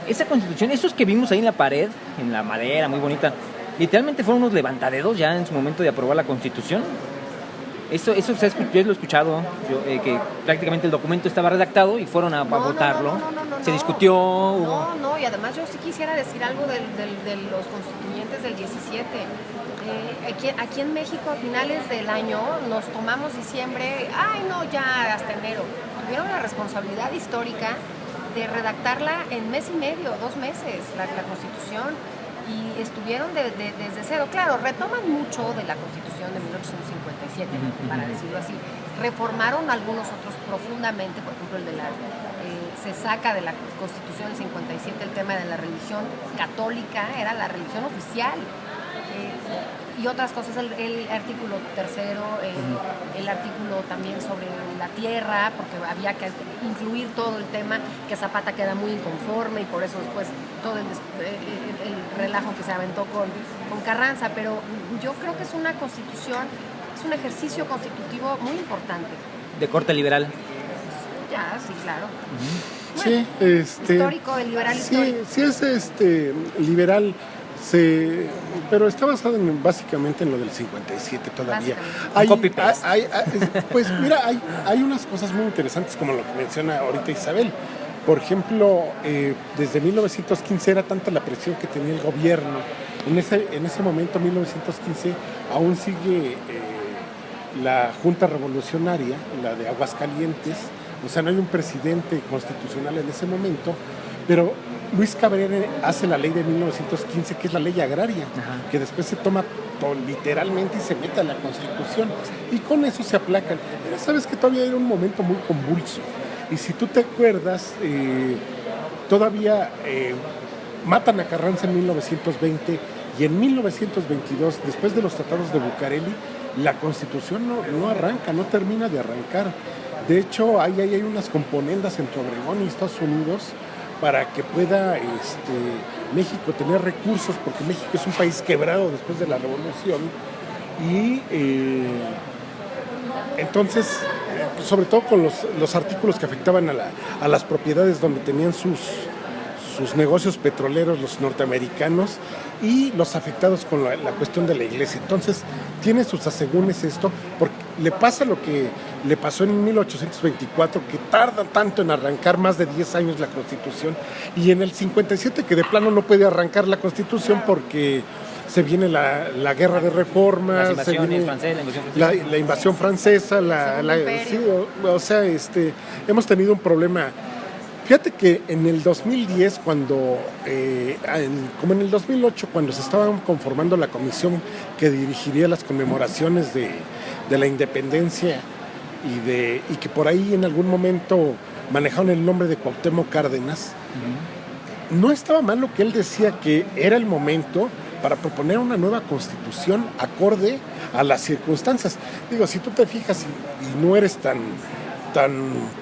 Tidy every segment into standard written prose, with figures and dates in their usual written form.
Esa constitución, esos que vimos ahí en la pared, en la madera, muy bonita, literalmente fueron unos levantadedos ya en su momento de aprobar la constitución. Eso yo lo he escuchado, que prácticamente el documento estaba redactado y fueron a votarlo. Se discutió. No, y además yo sí quisiera decir algo de los constituyentes del 17. Aquí en México a finales del año nos tomamos diciembre, ya hasta enero. Tuvieron la responsabilidad histórica de redactarla en mes y medio, 2 meses, la Constitución, y estuvieron desde cero. Claro, retoman mucho de la Constitución de 1857, para decirlo así. Reformaron algunos otros profundamente, por ejemplo, se saca de la Constitución del 57 el tema de la religión católica, era la religión oficial. Y otras cosas, el artículo 3, el artículo también sobre la tierra, porque había que incluir todo el tema, que Zapata queda muy inconforme y por eso después todo el relajo que se aventó con Carranza. Pero yo creo que es una constitución, es un ejercicio constitutivo muy importante. ¿De corte liberal? Ya, sí, claro. Bueno, sí, histórico, el liberal histórico. Sí es liberal. Pero está basado básicamente en lo del 57 todavía. Pues mira, hay uese cosas muy interesantes como lo que menciona ahorita Isabel. Por ejemplo, desde 1915 era tanta la presión que tenía el gobierno. En ese momento, 1915, aún sigue la Junta Revolucionaria, la de Aguascalientes. O sea, no hay un presidente constitucional en ese momento, pero Luis Cabrera hace la ley de 1915, que es la ley agraria, que después se toma literalmente y se mete a la Constitución. Y con eso se aplacan. Pero sabes que todavía era un momento muy convulso. Y si tú te acuerdas, todavía matan a Carranza en 1920 y en 1922, después de los tratados de Bucareli, la Constitución no arranca, no termina de arrancar. De hecho, hay unas componendas entre Obregón y Estados Unidos para que pueda México tener recursos, porque México es un país quebrado después de la Revolución. Y entonces, sobre todo con los artículos que afectaban a las propiedades donde tenían sus negocios petroleros los norteamericanos y los afectados con la cuestión de la iglesia. Entonces, tiene sus asegúnes esto, porque le pasa lo que le pasó en 1824, que tarda tanto en arrancar, más de 10 años la Constitución, y en el 57 que de plano no puede arrancar la Constitución porque se viene la guerra de reformas, la invasión francesa, hemos tenido un problema. Fíjate que en el 2010, como en el 2008, cuando se estaban conformando la comisión que dirigiría las conmemoraciones de la independencia y que por ahí en algún momento manejaron el nombre de Cuauhtémoc Cárdenas, no estaba mal lo que él decía, que era el momento para proponer una nueva constitución acorde a las circunstancias. Digo, si tú te fijas y no eres tan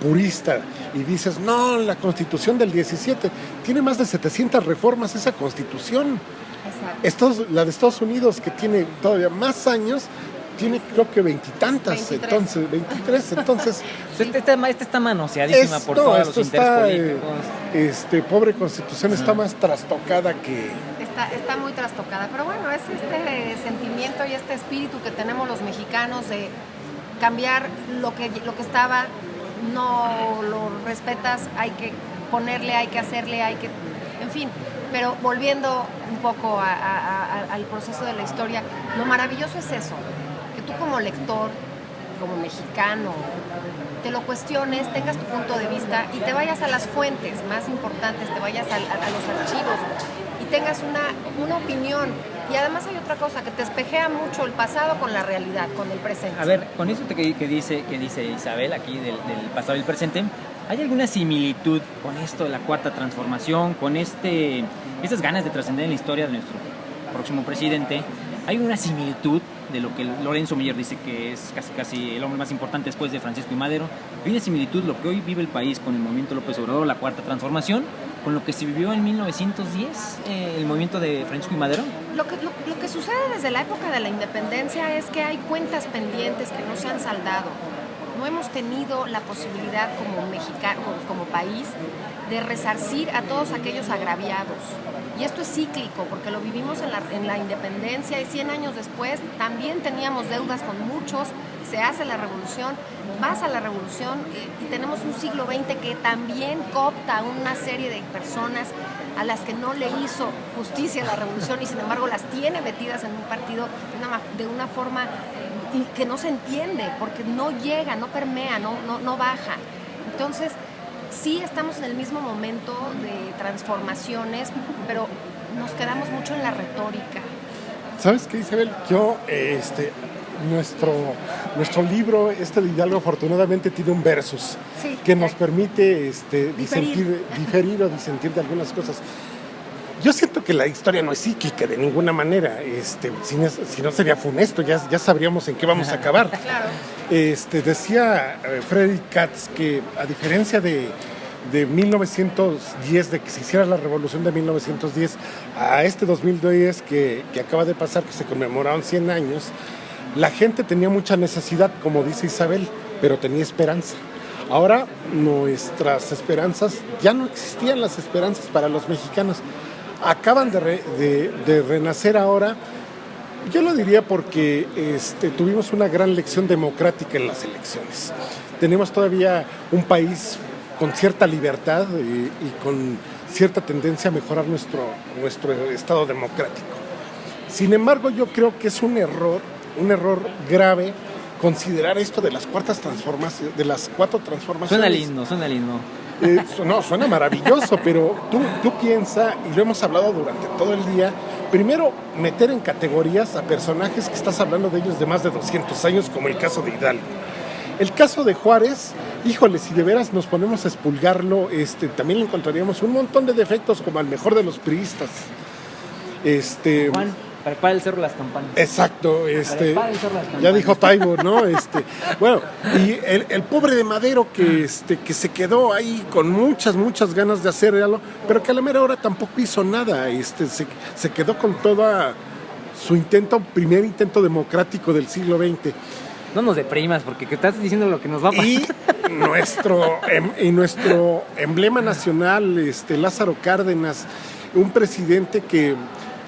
purista y dices, no, la Constitución del 17 tiene más de 700 reformas esa Constitución. Exacto. La de Estados Unidos, que tiene todavía más años, tiene creo que 20 y tantas, 23, entonces este está manoseadísima por todos los intereses políticos. Pobre Constitución está más trastocada que... Está muy trastocada, pero bueno, es este sentimiento y este espíritu que tenemos los mexicanos de cambiar lo que estaba, no lo respetas, hay que ponerle, hay que hacerle, en fin. Pero volviendo un poco al proceso de la historia, lo maravilloso es eso, que tú como lector, como mexicano, te lo cuestiones, tengas tu punto de vista y te vayas a las fuentes más importantes, te vayas a los archivos y tengas una opinión. Y además hay otra cosa, que te espejea mucho el pasado con la realidad, con el presente. A ver, con eso que dice Isabel aquí del pasado y el presente, ¿hay alguna similitud con esto de la Cuarta Transformación, con esas ganas de trascender en la historia de nuestro próximo presidente? ¿Hay una similitud de lo que Lorenzo Meyer dice que es casi el hombre más importante después de Francisco y Madero. Tiene similitud lo que hoy vive el país con el movimiento López Obrador, la Cuarta Transformación, con lo que se vivió en 1910, el movimiento de Francisco y Madero. Lo que sucede desde la época de la independencia es que hay cuentas pendientes que no se han saldado. No hemos tenido la posibilidad como país de resarcir a todos aquellos agraviados. Y esto es cíclico, porque lo vivimos en la independencia y 100 años después también teníamos deudas con muchos, se hace la revolución, pasa la revolución y tenemos un siglo XX que también coopta a una serie de personas a las que no le hizo justicia la revolución y sin embargo las tiene metidas en un partido de una forma que no se entiende, porque no llega, no permea, no baja. Entonces, sí estamos en el mismo momento de transformaciones, pero nos quedamos mucho en la retórica. ¿Sabes qué, Isabel? Yo, nuestro libro, de Hidalgo, afortunadamente tiene un versus que nos permite diferir o disentir de algunas cosas. Yo siento que la historia no es cíclica de ninguna manera. Si no sería funesto, ya sabríamos en qué vamos a acabar. Claro. Decía Frederick Katz que a diferencia de 1910, de que se hiciera la revolución de 1910, a 2010 que acaba de pasar, que se conmemoraron 100 años, la gente tenía mucha necesidad, como dice Isabel, pero tenía esperanza. Ahora nuestras esperanzas, ya no existían las esperanzas para los mexicanos. Acaban de renacer ahora. Yo lo diría porque tuvimos una gran lección democrática en las elecciones. Tenemos todavía un país con cierta libertad y con cierta tendencia a mejorar nuestro estado democrático. Sin embargo, yo creo que es un error grave considerar esto de las cuatro transformaciones. Suena lindo. No, suena maravilloso, pero tú piensa, y lo hemos hablado durante todo el día, primero meter en categorías a personajes que estás hablando de ellos de más de 200 años, como el caso de Hidalgo. El caso de Juárez, híjole, si de veras nos ponemos a expulgarlo, también le encontraríamos un montón de defectos, como al mejor de los priistas. Juan, prepara el Cerro de las Campanas. Exacto, Prepara el Cerro de las Campanas. ya dijo Taibo, ¿no? Bueno, y el pobre de Madero que se quedó ahí con muchas ganas de hacer algo, pero que a la mera hora tampoco hizo nada, se quedó con toda su primer intento democrático del siglo XX. No nos deprimas, porque estás diciendo lo que nos va a pasar. Y nuestro emblema nacional, Lázaro Cárdenas, un presidente que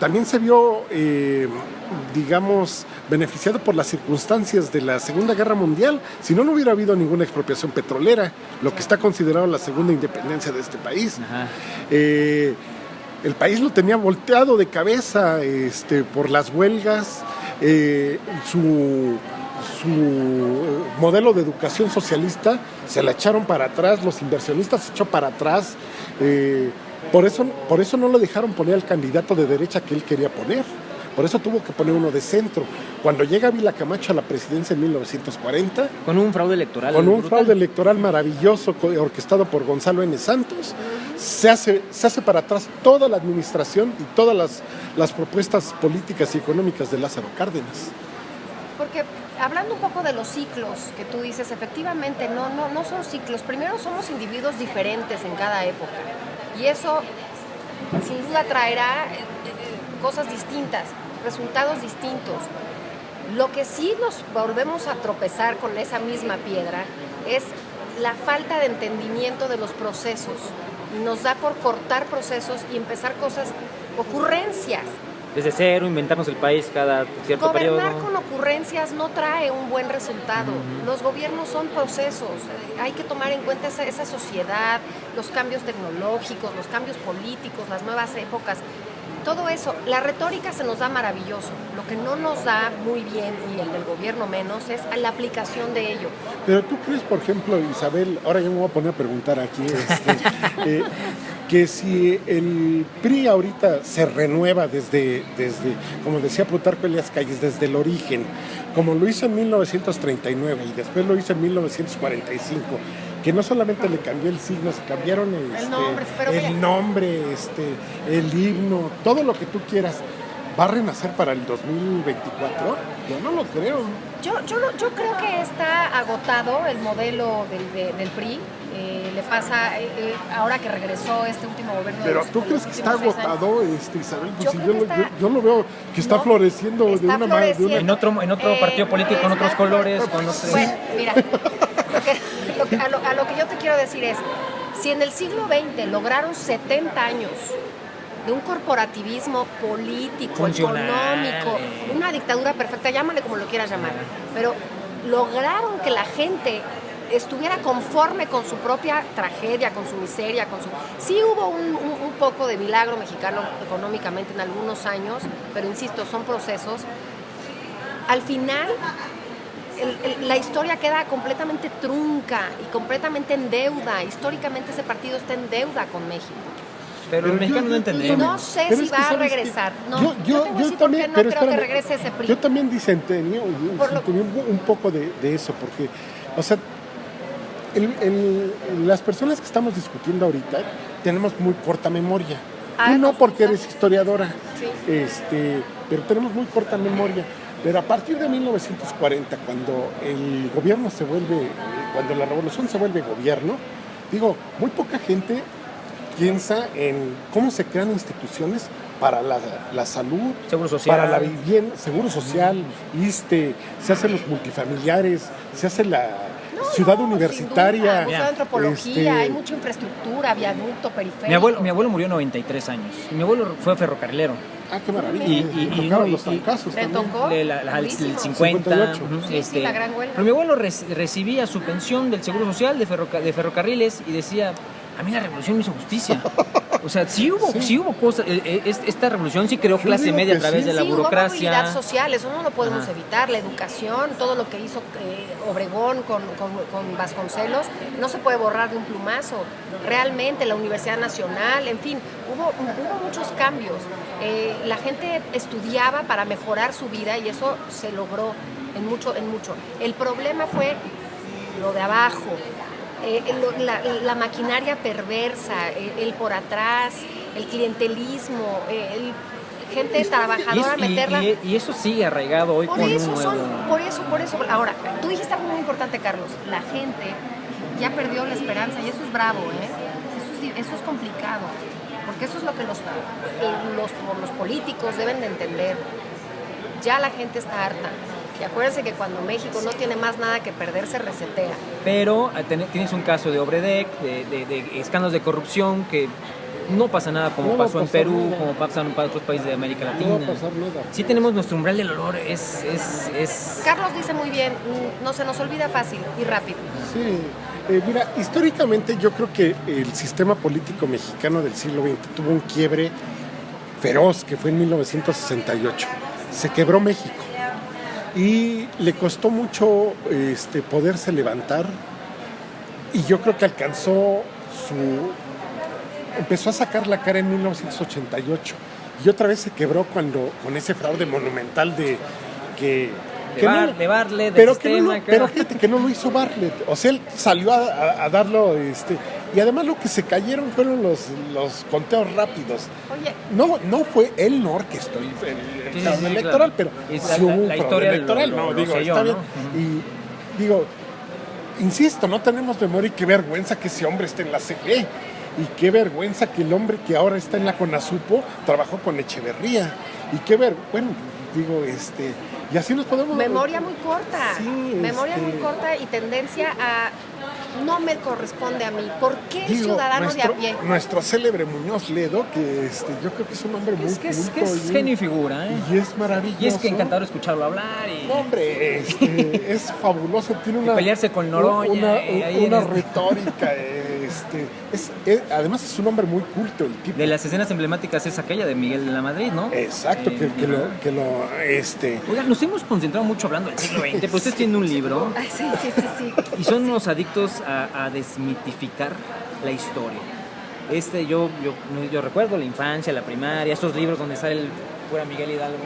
también se vio, beneficiado por las circunstancias de la Segunda Guerra Mundial. Si no hubiera habido ninguna expropiación petrolera, lo que está considerado la segunda independencia de este país. El país lo tenía volteado de cabeza por las huelgas, su modelo de educación socialista se la echaron para atrás, los inversionistas se echó para atrás, por eso no lo dejaron poner al candidato de derecha que él quería poner, por eso tuvo que poner uno de centro. Cuando llega Ávila Camacho a la presidencia en 1940, con un fraude electoral. Con un fraude electoral maravilloso orquestado por Gonzalo N. Santos, se hace para atrás toda la administración y todas las propuestas políticas y económicas de Lázaro Cárdenas. Porque hablando un poco de los ciclos que tú dices, efectivamente no son ciclos. Primero, somos individuos diferentes en cada época y eso sin duda traerá cosas distintas, resultados distintos. Lo que sí nos volvemos a tropezar con esa misma piedra es la falta de entendimiento de los procesos. Nos da por cortar procesos y empezar ocurrencias. Desde cero, inventarnos el país cada cierto periodo. Gobernar con ocurrencias no trae un buen resultado. Los gobiernos son procesos. Hay que tomar en cuenta esa sociedad, los cambios tecnológicos, los cambios políticos, las nuevas épocas. Todo eso, la retórica se nos da maravilloso. Lo que no nos da muy bien, y el del gobierno menos, es la aplicación de ello. Pero tú crees, por ejemplo, Isabel, ahora yo me voy a poner a preguntar aquí, que si el PRI ahorita se renueva desde, como decía Plutarco Elías Calles, desde el origen, como lo hizo en 1939 y después lo hizo en 1945, que no solamente le cambió el signo, se cambiaron el nombre, el himno, todo lo que tú quieras. ¿Va a renacer para el 2024? Yo no lo creo. Yo creo que está agotado el modelo del PRI. Le pasa ahora que regresó este último gobierno. Pero ¿tú crees que está agotado, Isabel? Pues yo lo veo que está floreciendo de una manera. En otro partido político, con otros colores. Bueno, mira, a lo que yo te quiero decir es, si en el siglo XX lograron 70 años de un corporativismo político, funcional, económico, una dictadura perfecta, llámale como lo quieras llamar, pero lograron que la gente estuviera conforme con su propia tragedia, con su miseria, Sí hubo un poco de milagro mexicano económicamente en algunos años, pero insisto, son procesos. Al final, la historia queda completamente trunca y completamente en deuda. Históricamente ese partido está en deuda con México. Pero los mexicanos no entendemos. No sé si va a regresar. No, yo también, no creo que regrese ese PRI. Yo también disentenio un poco de eso, porque, o sea, las personas que estamos discutiendo ahorita tenemos muy corta memoria. Tú no, porque eres historiadora, sí. Pero tenemos muy corta memoria. Pero a partir de 1940, cuando el gobierno cuando la revolución se vuelve gobierno, muy poca gente piensa en cómo se crean instituciones para la salud, seguro social, para la vivienda, seguro social, se hacen los multifamiliares, se hace la ciudad universitaria. Museo de antropología, hay mucha infraestructura, viaducto, periférico. Mi abuelo murió a 93 años y mi abuelo fue ferrocarrilero. Ah, qué maravilla. Y los trancazos ¿le tocó? El 50. 58. La gran huelga. Pero mi abuelo recibía su pensión del Seguro Social de ferrocarriles y decía, a mí la revolución me hizo justicia. O sea, sí hubo cosas. Esta revolución sí creó clase media a través de la burocracia. Hubo movilidad social, eso no lo podemos evitar. La educación, todo lo que hizo Obregón con Vasconcelos, no se puede borrar de un plumazo. Realmente, la Universidad Nacional, en fin, hubo muchos cambios. La gente estudiaba para mejorar su vida y eso se logró en mucho. El problema fue lo de abajo. La maquinaria perversa, el por atrás, el clientelismo, gente trabajadora, meterla. Y eso sigue arraigado hoy Por eso. Ahora, tú dijiste algo muy importante, Carlos. La gente ya perdió la esperanza y eso es bravo, Eso es complicado, porque eso es lo que los políticos deben de entender. Ya la gente está harta. Y acuérdense que cuando México no tiene más nada que perder, se resetea. Pero tienes un caso de Obredec, de escándalos de corrupción, que no pasa nada como pasó en Perú, como pasa en otros países de América Latina. No va a pasar nada. Sí tenemos nuestro umbral del olor, es... Carlos dice muy bien, no se nos olvida fácil y rápido. Sí, mira, históricamente yo creo que el sistema político mexicano del siglo XX tuvo un quiebre feroz, que fue en 1968. Se quebró México. Y le costó mucho poderse levantar, y yo creo que empezó a sacar la cara en 1988 y otra vez se quebró con ese fraude monumental de Bartlett, pero fíjate que no lo hizo Bartlett, o sea, él salió a darlo, y además lo que se cayeron fueron los conteos rápidos. Oye, no fue él, no orquestó el fraude electoral, pero sí hubo un fraude electoral, está bien. Y insisto, no tenemos memoria, y qué vergüenza que ese hombre esté en la CFE, y qué vergüenza que el hombre que ahora está en la CONASUPO trabajó con Echeverría, y y así nos podemos... Memoria muy corta, sí, muy corta y tendencia a no me corresponde a mí. ¿Por qué el ciudadano de a pie? Nuestro célebre Muñoz Ledo, que yo creo que es un hombre muy culto. Es genio y figura, Y es maravilloso. Y es que encantador escucharlo hablar. Hombre, es fabuloso. Tiene una... pelearse con Noroña. Una retórica. Además es un hombre muy culto el tipo. De las escenas emblemáticas es aquella de Miguel de la Madrid, ¿no? Exacto, Oigan, nos hemos concentrado mucho hablando del siglo XX, pero ustedes tienen un libro. Sí. Y son unos adictos a desmitificar la historia. Yo recuerdo la infancia, la primaria, estos libros donde sale el cura Miguel Hidalgo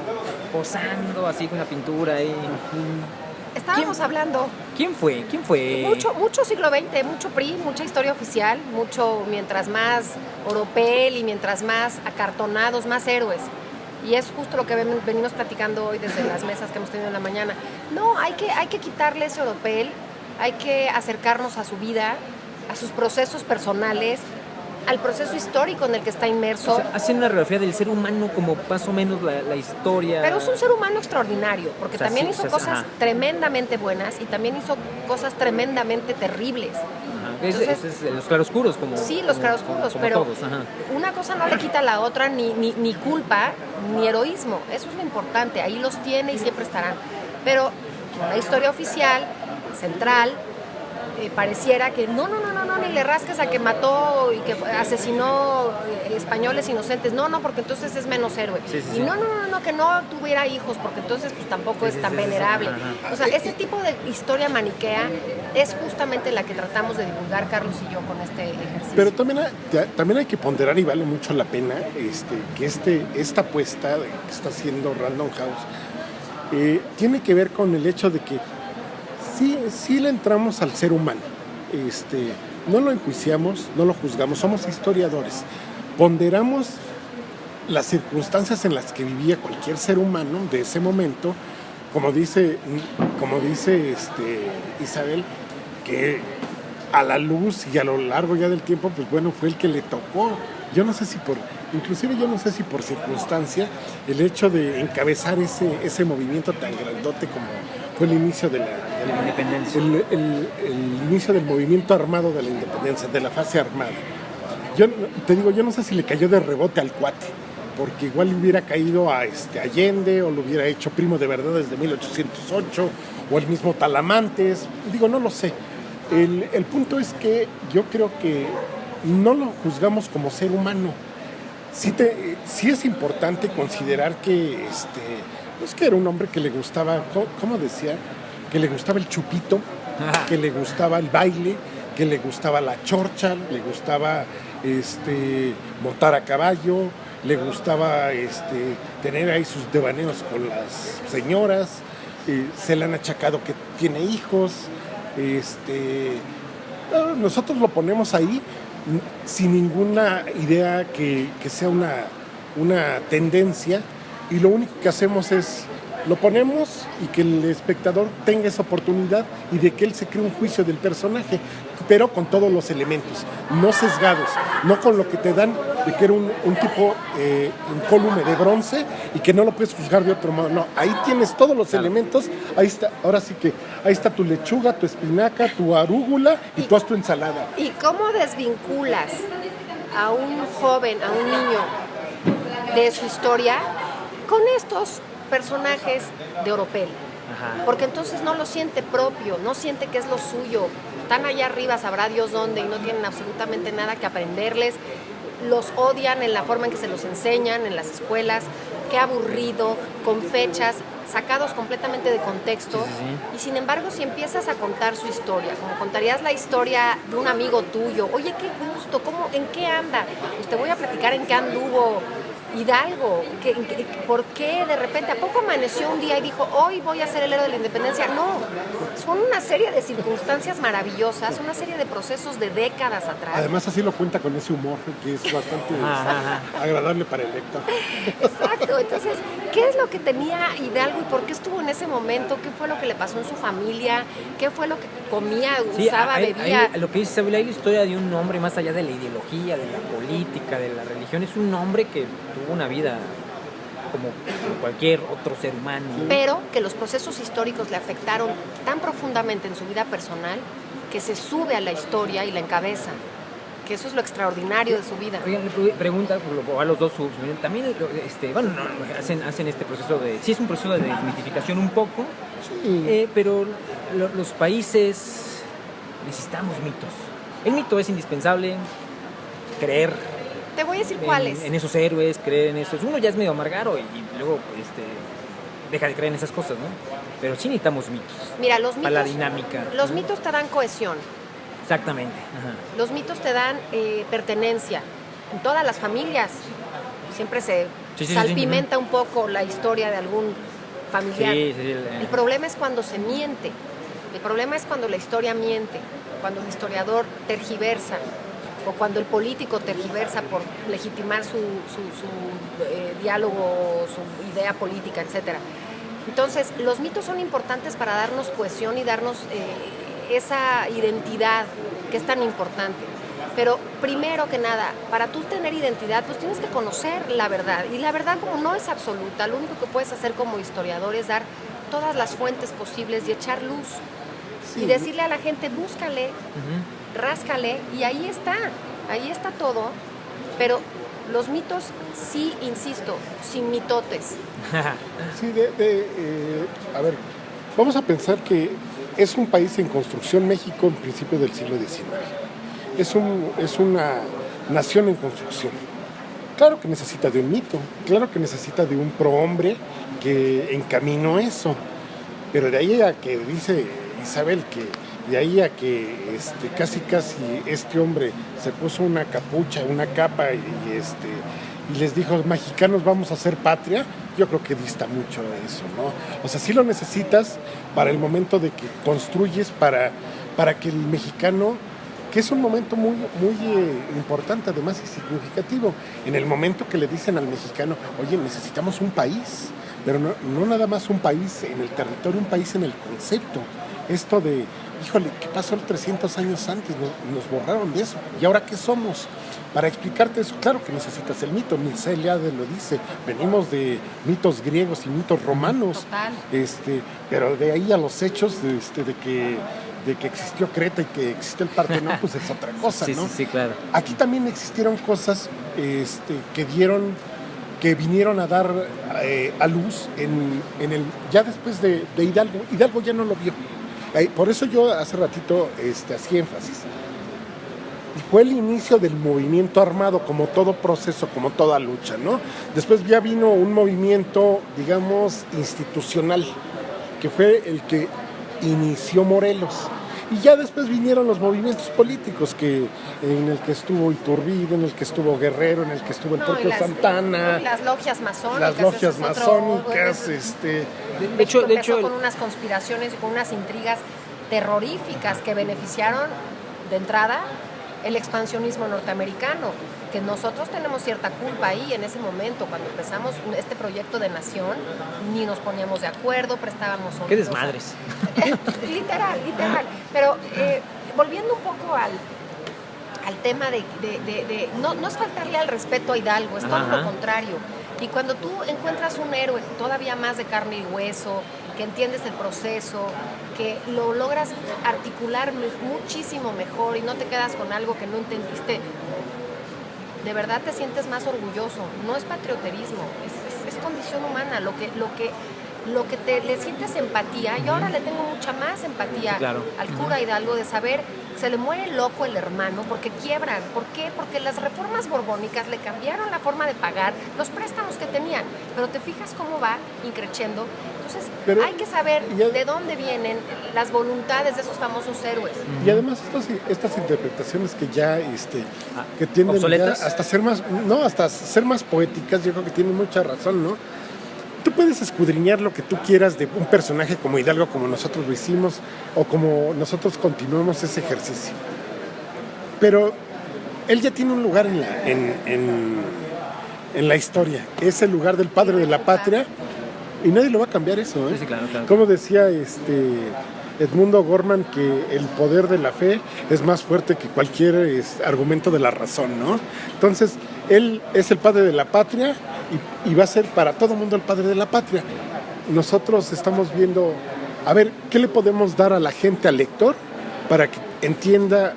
posando así con una pintura ahí. Estábamos hablando. ¿Quién fue? Mucho siglo XX, mucho PRI, mucha historia oficial, mientras más oropel y mientras más acartonados, más héroes. Y es justo lo que venimos platicando hoy desde las mesas que hemos tenido en la mañana. No, hay que quitarle ese oropel, hay que acercarnos a su vida, a sus procesos personales, al proceso histórico en el que está inmerso. O sea, hacen una radiografía del ser humano como más o menos la historia. Pero es un ser humano extraordinario, porque también hizo cosas ajá. tremendamente buenas y también hizo cosas tremendamente terribles. Entonces, es los claroscuros, como. Sí, los claroscuros, como pero todos, ajá. una cosa no le quita a la otra, ni culpa, ni heroísmo. Eso es lo importante, ahí los tiene y siempre estarán. Pero la historia oficial, central, pareciera que no, ni le rasques a que mató y que asesinó españoles inocentes. No, porque entonces es menos héroe. Sí, y no, que no tuviera hijos, porque entonces pues tampoco es tan venerable. O sea, ese tipo de historia maniquea es justamente la que tratamos de divulgar Carlos y yo con este ejercicio. Pero también hay que ponderar, y vale mucho la pena, que esta apuesta que está haciendo Random House tiene que ver con el hecho de que sí le entramos al ser humano. No lo enjuiciamos, no lo juzgamos, somos historiadores. Ponderamos las circunstancias en las que vivía cualquier ser humano de ese momento, como dice Isabel, que a la luz y a lo largo ya del tiempo, pues bueno, fue el que le tocó. Yo no sé si por circunstancia, el hecho de encabezar ese movimiento tan grandote como fue el inicio de la independencia. El inicio del movimiento armado de la independencia, de la fase armada. Yo no sé si le cayó de rebote al cuate, porque igual le hubiera caído a Allende, o lo hubiera hecho Primo de Verdad desde 1808, o el mismo Talamantes, no lo sé. El punto es que yo creo que no lo juzgamos como ser humano. Sí es importante considerar que que era un hombre que le gustaba, ¿cómo decía? Que le gustaba el chupito, que le gustaba el baile, que le gustaba la chorcha, le gustaba montar a caballo, le gustaba tener ahí sus devaneos con las señoras, se le han achacado que tiene hijos, nosotros lo ponemos ahí sin ninguna idea que sea una tendencia, y lo único que hacemos es lo ponemos y que el espectador tenga esa oportunidad y de que él se cree un juicio del personaje, pero con todos los elementos, no sesgados, no con lo que te dan de que era un tipo incólume de bronce y que no lo puedes juzgar de otro modo. No, ahí tienes todos los elementos, ahí está, ahora sí que ahí está tu lechuga, tu espinaca, tu arúgula y tú haz tu ensalada. ¿Y cómo desvinculas a un joven, a un niño de su historia con estos personajes de oropel? Ajá. Porque entonces no lo siente propio, no siente que es lo suyo. Están allá arriba, sabrá Dios dónde, y no tienen absolutamente nada que aprenderles. Los odian en la forma en que se los enseñan en las escuelas. Qué aburrido, con fechas sacados completamente de contexto. Sí. Y sin embargo, si empiezas a contar su historia, como contarías la historia de un amigo tuyo, oye, qué gusto, ¿en qué anda? Pues te voy a platicar en qué anduvo Hidalgo, ¿por qué de repente? ¿A poco amaneció un día y dijo, hoy voy a ser el héroe de la independencia? No, son una serie de circunstancias maravillosas, una serie de procesos de décadas atrás. Además así lo cuenta con ese humor que es bastante agradable para el lector. Exacto, entonces, ¿qué es lo que tenía Hidalgo y por qué estuvo en ese momento? ¿Qué fue lo que le pasó en su familia? ¿Qué fue lo que comía, usaba, bebía? Lo que dice Isabel, hay la historia de un hombre más allá de la ideología, de la política, de la religión. Es un hombre que tuvo una vida como cualquier otro ser humano. Pero que los procesos históricos le afectaron tan profundamente en su vida personal que se sube a la historia y la encabeza. Que eso es lo extraordinario de su vida. Oigan, pregunta, a los dos también hacen este proceso de... Sí, es un proceso de desmitificación un poco, sí. Pero los países necesitamos mitos. El mito es indispensable, creer. Te voy a decir cuáles. En esos héroes, creer en esos. Uno ya es medio amargado y luego deja de creer en esas cosas, ¿no? Pero sí necesitamos mitos. Mira, los mitos. Para la dinámica. Los mitos te dan cohesión. Exactamente. Ajá. Los mitos te dan pertenencia. En todas las familias siempre se salpimenta un poco la historia de algún familiar. El problema es cuando se miente. El problema es cuando la historia miente, cuando el historiador tergiversa. o cuando el político tergiversa por legitimar su diálogo, su idea política, etcétera. Entonces, los mitos son importantes para darnos cohesión y darnos esa identidad que es tan importante. Pero primero que nada, para tú tener identidad, pues tienes que conocer la verdad. Y la verdad, como no es absoluta, lo único que puedes hacer como historiador es dar todas las fuentes posibles y echar luz. Sí. Y decirle a la gente, búscale, ráscale, y ahí está todo. Pero los mitos, sí, insisto, sin mitotes. Sí, a ver, vamos a pensar que es un país en construcción, México, en principios del siglo XIX. Es una nación en construcción. Claro que necesita de un mito, claro que necesita de un prohombre que encaminó eso, pero de ahí a que dice Isabel que de ahí a que casi este hombre se puso una capucha, una capa y les dijo, mexicanos vamos a hacer patria, yo creo que dista mucho de eso, ¿no? O sea, sí lo necesitas para el momento de que construyes para que el mexicano, que es un momento muy, muy importante además y significativo, en el momento que le dicen al mexicano, oye, necesitamos un país, pero no nada más un país en el territorio, un país en el concepto. Esto de, híjole, ¿qué pasó 300 años antes? Nos borraron de eso. ¿Y ahora qué somos? Para explicarte eso, claro que necesitas el mito. Mircea Eliade lo dice, venimos de mitos griegos y mitos romanos. Total. Pero de ahí a los hechos de que existió Creta y que existe el Partenón, pues es otra cosa, ¿no? Sí, claro. Aquí también existieron cosas que vinieron a dar a luz ya después de Hidalgo. Hidalgo ya no lo vio. Por eso yo hace ratito hacía énfasis. Fue el inicio del movimiento armado, como todo proceso, como toda lucha, ¿no? Después ya vino un movimiento, digamos, institucional, que fue el que inició Morelos. Y ya después vinieron los movimientos políticos, en el que estuvo Iturbide, en el que estuvo Guerrero, en el que estuvo el propio Santana. Las logias masónicas. Las logias masónicas. De hecho, con unas conspiraciones y con unas intrigas terroríficas que beneficiaron, de entrada, el expansionismo norteamericano, que nosotros tenemos cierta culpa ahí en ese momento, cuando empezamos este proyecto de nación, ni nos poníamos de acuerdo, prestábamos oídos. ¡Qué desmadres! Literal. Pero volviendo un poco al tema no es faltarle al respeto a Hidalgo, es todo lo contrario. Y cuando tú encuentras un héroe todavía más de carne y hueso, que entiendes el proceso, que lo logras articular muchísimo mejor y no te quedas con algo que no entendiste, de verdad te sientes más orgulloso. No es patrioterismo, es condición humana. Lo que le sientes empatía, y ahora le tengo mucha más empatía al cura Hidalgo, de saber que se le muere loco el hermano porque quiebran. ¿Por qué? Porque las reformas borbónicas le cambiaron la forma de pagar los préstamos que tenían, pero te fijas cómo va increciendo. Entonces hay que saber de dónde vienen las voluntades de esos famosos héroes. Y además estas interpretaciones que ya que tienden hasta ser más poéticas, yo creo que tienen mucha razón, ¿no? Tú puedes escudriñar lo que tú quieras de un personaje como Hidalgo, como nosotros lo hicimos, o como nosotros continuamos ese ejercicio. Pero él ya tiene un lugar en la historia. Es el lugar del padre de la patria, y nadie lo va a cambiar eso, ¿eh? Sí, claro. Como decía Edmundo Gorman, que el poder de la fe es más fuerte que cualquier argumento de la razón, ¿no? Entonces, él es el padre de la patria y va a ser para todo el mundo el padre de la patria. Nosotros estamos viendo, a ver, ¿qué le podemos dar a la gente, al lector, para que entienda,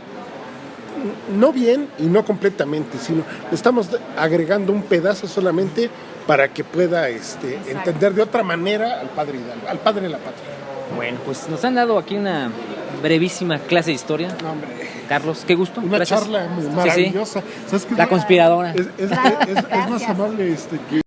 no bien y no completamente, sino estamos agregando un pedazo solamente para que pueda entender de otra manera al padre Hidalgo, al padre de la patria? Bueno, pues nos han dado aquí una brevísima clase de historia. No, hombre. Carlos, qué gusto. Una Gracias. charla maravillosa. Sí. La conspiradora. Es más amable que